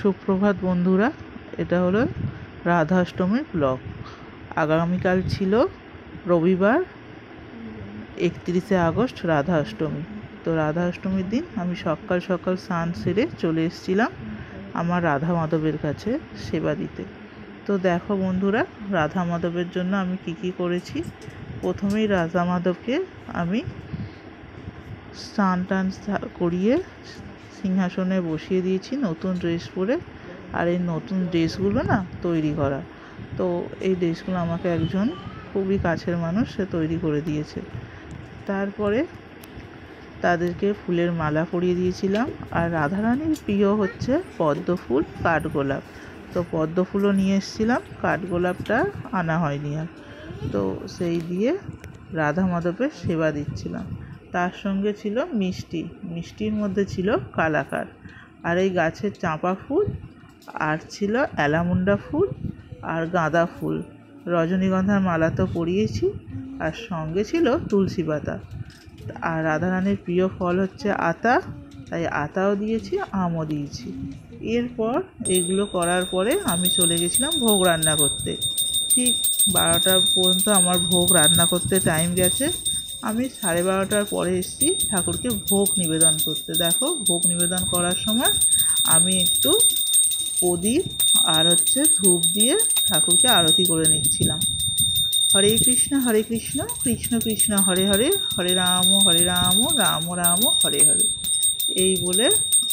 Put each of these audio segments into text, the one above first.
সুপ্রভাত বন্ধুরা, এটা হলো রাধাষ্টমীর ব্লগ। আগামীকাল ছিল রবিবার 31শে আগস্ট রাধা অষ্টমী। তো রাধা অষ্টমীর দিন আমি সকাল সকাল স্নান সেরে চলে এসেছিলাম আমার রাধা মাধবের কাছে সেবা দিতে। তো দেখো বন্ধুরা, রাধা মাধবের জন্য আমি কি করেছি। প্রথমেই রাধা মাধবকে আমি স্নান টান করিয়ে সিংহাসনে বসিয়ে দিয়েছি নতুন ড্রেস পরে। আর এই নতুন ড্রেসগুলো না তৈরি করা, তো এই ড্রেসগুলো আমাকে একজন খুবই কাছের মানুষ সে তৈরি করে দিয়েছে। তারপরে তাদেরকে ফুলের মালা পরিয়ে দিয়েছিলাম। আর রাধারানীর প্রিয় হচ্ছে পদ্ম ফুল, কাঠগোলাপ। তো পদ্ম ফুলও নিয়ে এসেছিলাম, কাঠগোলাপটা আনা হয়নি আর। তো সেই দিয়ে রাধা মাধবের সেবা দিচ্ছিলাম। তার সঙ্গে ছিল মিষ্টি, মিষ্টির মধ্যে ছিল কালাকার, আর এই গাছের চাঁপা ফুল, আর ছিল অ্যালামুন্ডা ফুল আর গাঁদা ফুল। রজনীগন্ধার মালা তো পরিয়েছি, আর সঙ্গে ছিল তুলসী পাতা। আর রাধারানীর প্রিয় ফল হচ্ছে আতা, তাই আতাও দিয়েছি, আমও দিয়েছি। এরপর এগুলো করার পরে আমি চলে গেছিলাম ভোগ রান্না করতে। ঠিক 12টা পর্যন্ত আমার ভোগ রান্না করতে টাইম গেছে। আমি 12:30টার পরে এসেছি ঠাকুরকে ভোগ নিবেদন করতে। দেখো, ভোগ নিবেদন করার সময় আমি একটু প্রদীপ আর ধূপ দিয়ে ঠাকুরকে আরতি করে নিচ্ছিলাম। হরে কৃষ্ণ কৃষ্ণ কৃষ্ণ হরে হরে, হরে রাম রাম রাম হরে হরে, এই বলে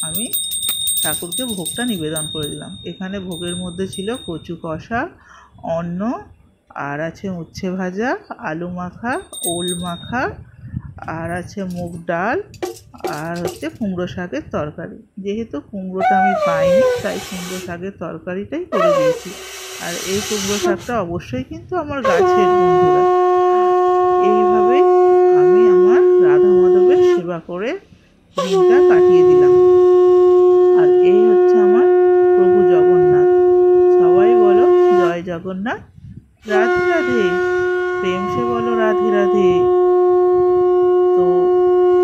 আমি ঠাকুরকে ভোগটা নিবেদন করে দিলাম। এখানে ভোগের মধ্যে ছিল কচু কষা, অন্ন, আর আছে উচ্ছে ভাজা, আলু মাখা, ওল মাখা, আর আছে মুগ ডাল, আর কুমড়ো শাকের তরকারি। যেহেতু কুমড়োটা আমি পাইনি, তাই কুমড়ো শাকের তরকারিটাই করে দিয়েছি। আর এই কুমড়ো শাকটা অবশ্যই কিন্তু আমার গাছের, বন্ধুরা। এইভাবেই আমি আমার রাধা মাধবের সেবা করে দিনটা কাটিয়ে দিলাম। আর এই হচ্ছে আমার প্রভু জগন্নাথ। সবাই বলো জয় জগন্নাথ, রাধে রাধে, প্রেম সে বলো রাধে রাধে। তো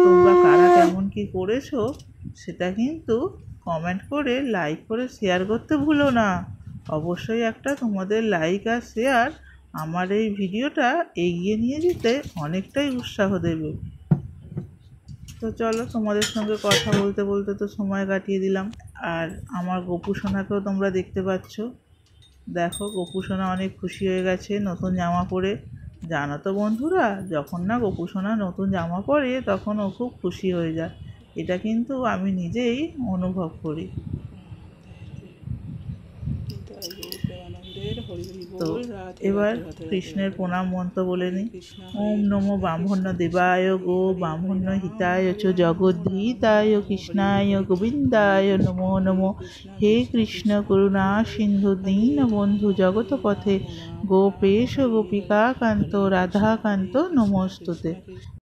তোমরা কারা কেমন কি করেছো সেটা কিন্তু কমেন্ট করে, লাইক করে, শেয়ার করতে ভুলো না। অবশ্যই একটা তোমাদের লাইক আর শেয়ার আমার এই ভিডিওটা এগিয়ে নিয়ে যেতে অনেকটাই উৎসাহ দেবে। তো চলো, তোমাদের সঙ্গে কথা বলতে বলতে তো সময় কাটিয়ে দিলাম। আর আমার গোপু সোনাকেও তোমরা দেখতে পাচ্ছ। দেখো, গোপু সোনা অনেক খুশি হয়ে গেছে নতুন জামা পরে। জানো তো বন্ধুরা, যখন না গোপু সোনা নতুন জামা পরে তখন ও খুব খুশি হয়ে যায়। এটা কিন্তু আমি নিজেই অনুভব করি। তো এবার কৃষ্ণের প্রণাম মন্ত্র বলে নিই। ওম নমো ব্রাহ্মণ্য দেবায় গো ব্রাহ্মণ্য হিতায় চ জগদ্ধিতায় কৃষ্ণায় গোবিন্দায় নমো নমো। হে কৃষ্ণ করুণা সিন্ধু দীন বন্ধু জগৎপথে গোপেশ গোপিকা কান্ত রাধাকান্ত নমস্তুতে।